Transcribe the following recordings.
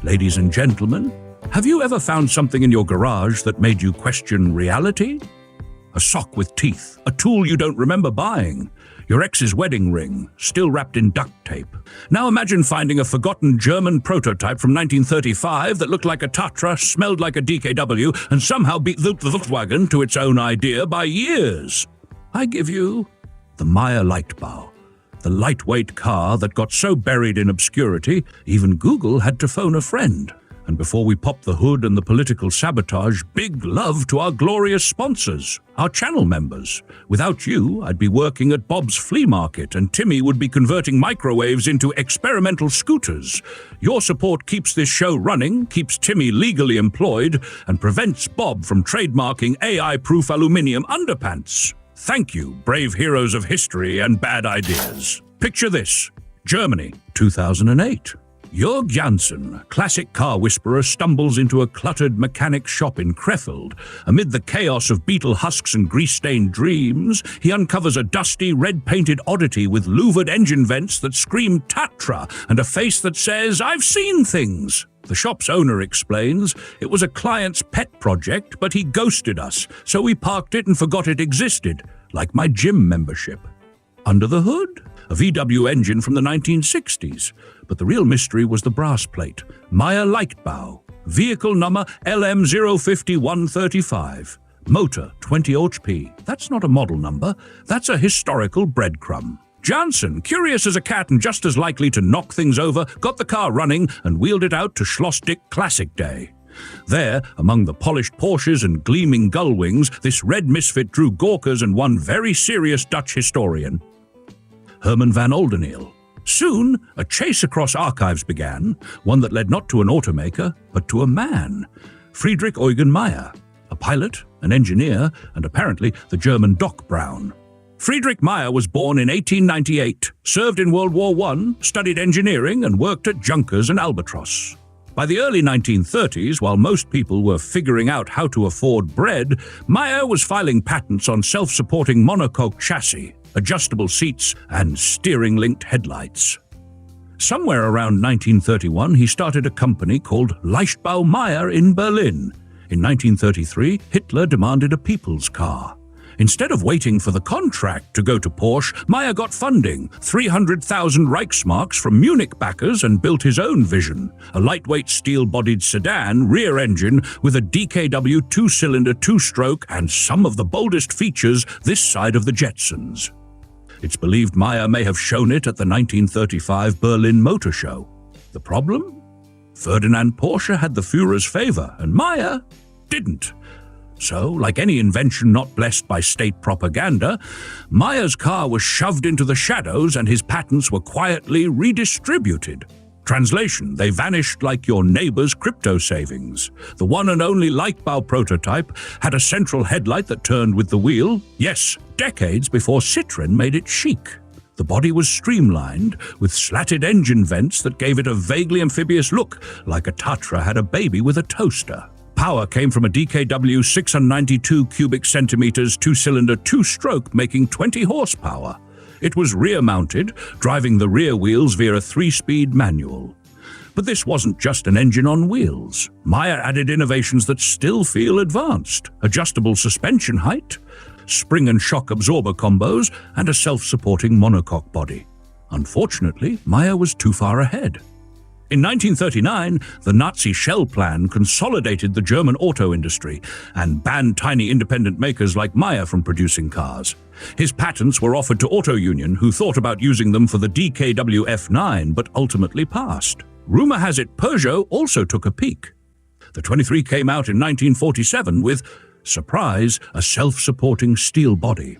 Ladies and gentlemen, have you ever found something in your garage that made you question reality? A sock with teeth, a tool you don't remember buying, your ex's wedding ring, still wrapped in duct tape. Now imagine finding a forgotten German prototype from 1935 that looked like a Tatra, smelled like a DKW, and somehow beat the Volkswagen to its own idea by years. I give you the Maier Leichtbau, the lightweight car that got so buried in obscurity, even Google had to phone a friend. And before we pop the hood and the political sabotage, big love to our glorious sponsors, our channel members. Without you, I'd be working at Bob's flea market and Timmy would be converting microwaves into experimental scooters. Your support keeps this show running, keeps Timmy legally employed, and prevents Bob from trademarking AI-proof aluminium underpants. Thank you, brave heroes of history and bad ideas. Picture this: Germany, 2008. Jörg Janssen, classic car whisperer, stumbles into a cluttered mechanic shop in Krefeld. Amid the chaos of Beetle husks and grease-stained dreams, he uncovers a dusty, red-painted oddity with louvered engine vents that scream Tatra and a face that says, "I've seen things." The shop's owner explains, "It was a client's pet project, but he ghosted us, so we parked it and forgot it existed, like my gym membership." Under the hood, a VW engine from the 1960s. But the real mystery was the brass plate, Maier Leichtbau, vehicle number LM050135, motor 20 HP. That's not a model number, that's a historical breadcrumb. Janssen, curious as a cat and just as likely to knock things over, got the car running and wheeled it out to Schlossdick Classic Day. There, among the polished Porsches and gleaming gull wings, this red misfit drew gawkers and one very serious Dutch historian, Herman van Oldeneel. Soon, a chase across archives began, one that led not to an automaker, but to a man, Friedrich Eugen Maier, a pilot, an engineer, and apparently the German Doc Brown. Friedrich Maier was born in 1898, served in World War I, studied engineering, and worked at Junkers and Albatross. By the early 1930s, while most people were figuring out how to afford bread, Maier was filing patents on self-supporting monocoque chassis, adjustable seats, and steering-linked headlights. Somewhere around 1931, he started a company called Leichtbau Maier in Berlin. In 1933, Hitler demanded a people's car. Instead of waiting for the contract to go to Porsche, Maier got funding, 300,000 Reichsmarks from Munich backers, and built his own vision, a lightweight steel-bodied sedan, rear engine, with a DKW two-cylinder two-stroke and some of the boldest features this side of the Jetsons. It's believed Maier may have shown it at the 1935 Berlin Motor Show. The problem? Ferdinand Porsche had the Führer's favor, and Maier didn't. So, like any invention not blessed by state propaganda, Maier's car was shoved into the shadows and his patents were quietly redistributed. Translation: they vanished like your neighbor's crypto savings. The one and only Leichtbau prototype had a central headlight that turned with the wheel. Yes, decades before Citroën made it chic. The body was streamlined, with slatted engine vents that gave it a vaguely amphibious look, like a Tatra had a baby with a toaster. Power came from a DKW 692 cubic centimeters two-cylinder two-stroke making 20 horsepower. It was rear-mounted, driving the rear wheels via a 3-speed manual. But this wasn't just an engine on wheels. Maier added innovations that still feel advanced: adjustable suspension height, spring and shock absorber combos, and a self-supporting monocoque body. Unfortunately, Maier was too far ahead. In 1939, the Nazi shell plan consolidated the German auto industry and banned tiny independent makers like Maier from producing cars. His patents were offered to Auto Union, who thought about using them for the DKW F9 but ultimately passed. Rumor has it Peugeot also took a peek. The 23 came out in 1947 with, surprise, a self-supporting steel body.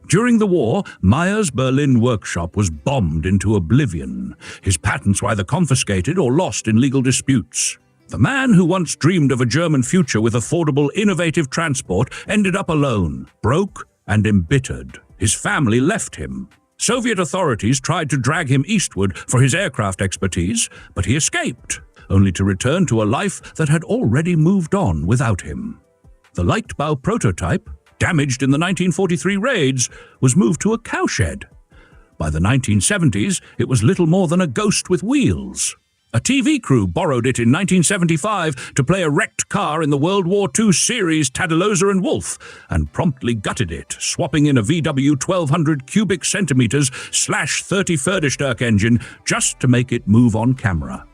During the war, Maier's Berlin workshop was bombed into oblivion. His patents were either confiscated or lost in legal disputes. The man who once dreamed of a German future with affordable, innovative transport ended up alone, broke and embittered. His family left him. Soviet authorities tried to drag him eastward for his aircraft expertise, but he escaped, only to return to a life that had already moved on without him. The Leichtbau prototype, damaged in the 1943 raids, was moved to a cowshed. By the 1970s, it was little more than a ghost with wheels. A TV crew borrowed it in 1975 to play a wrecked car in the World War II series Tadalozza and Wolf, and promptly gutted it, swapping in a VW 1200 cubic centimeters /30 Fördersturk engine just to make it move on camera.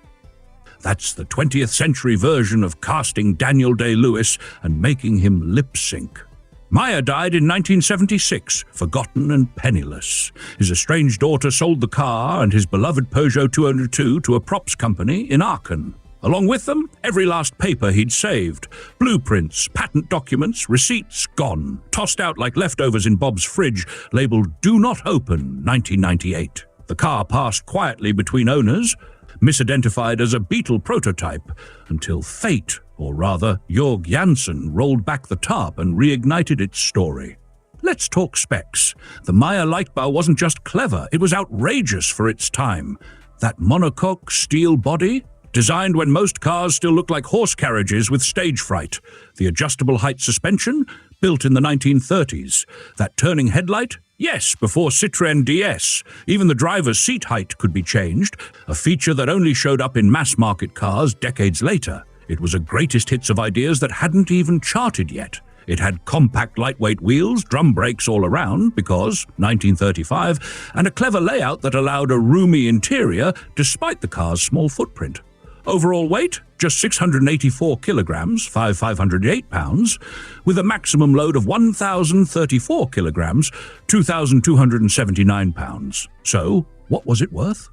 That's the 20th century version of casting Daniel Day-Lewis and making him lip-sync. Maier died in 1976, forgotten and penniless. His estranged daughter sold the car and his beloved Peugeot 202 to a props company in Aachen. Along with them, every last paper he'd saved. Blueprints, patent documents, receipts gone, tossed out like leftovers in Bob's fridge, labeled "Do Not Open, 1998. The car passed quietly between owners, misidentified as a Beetle prototype, until fate, or rather Jörg Janssen, rolled back the tarp and reignited its story. Let's talk specs. The Maier Leichtbau wasn't just clever, it was outrageous for its time. That monocoque steel body, designed when most cars still looked like horse carriages with stage fright. The adjustable height suspension, built in the 1930s. That turning headlight? Yes, before Citroën DS. Even the driver's seat height could be changed, a feature that only showed up in mass-market cars decades later. It was a greatest hits of ideas that hadn't even charted yet. It had compact lightweight wheels, drum brakes all around, because 1935, and a clever layout that allowed a roomy interior despite the car's small footprint. Overall weight, just 684 kilograms, 508 pounds, with a maximum load of 1,034 kilograms, 2,279 pounds. So, what was it worth?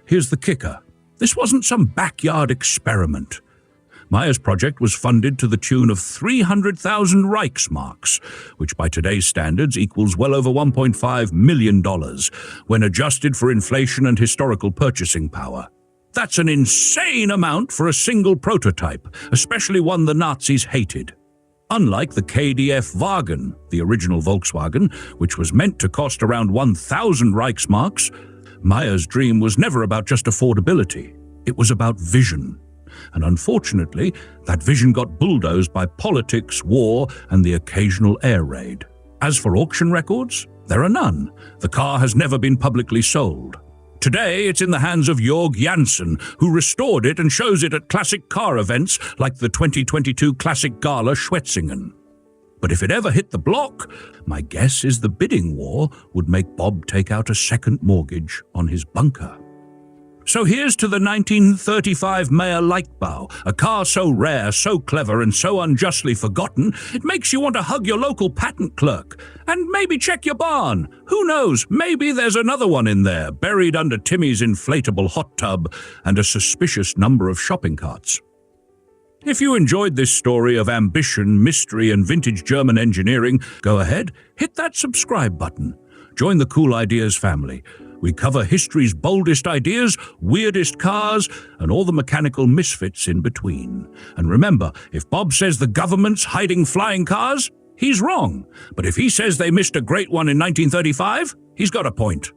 Here's the kicker. This wasn't some backyard experiment. Maier's project was funded to the tune of 300,000 Reichsmarks, which by today's standards equals well over $1.5 million, when adjusted for inflation and historical purchasing power. That's an insane amount for a single prototype, especially one the Nazis hated. Unlike the KDF Wagen, the original Volkswagen, which was meant to cost around 1,000 Reichsmarks, Maier's dream was never about just affordability. It was about vision. And unfortunately, that vision got bulldozed by politics, war, and the occasional air raid. As for auction records, there are none. The car has never been publicly sold. Today, it's in the hands of Jörg Janssen, who restored it and shows it at classic car events like the 2022 Classic Gala Schwetzingen. But if it ever hit the block, my guess is the bidding war would make Bob take out a second mortgage on his bunker. So here's to the 1935 Maier Leichtbau, a car so rare, so clever, and so unjustly forgotten, it makes you want to hug your local patent clerk. And maybe check your barn. Who knows, maybe there's another one in there, buried under Timmy's inflatable hot tub and a suspicious number of shopping carts. If you enjoyed this story of ambition, mystery, and vintage German engineering, go ahead, hit that subscribe button. Join the Cool Ideas family. We cover history's boldest ideas, weirdest cars, and all the mechanical misfits in between. And remember, if Bob says the government's hiding flying cars, he's wrong. But if he says they missed a great one in 1935, he's got a point.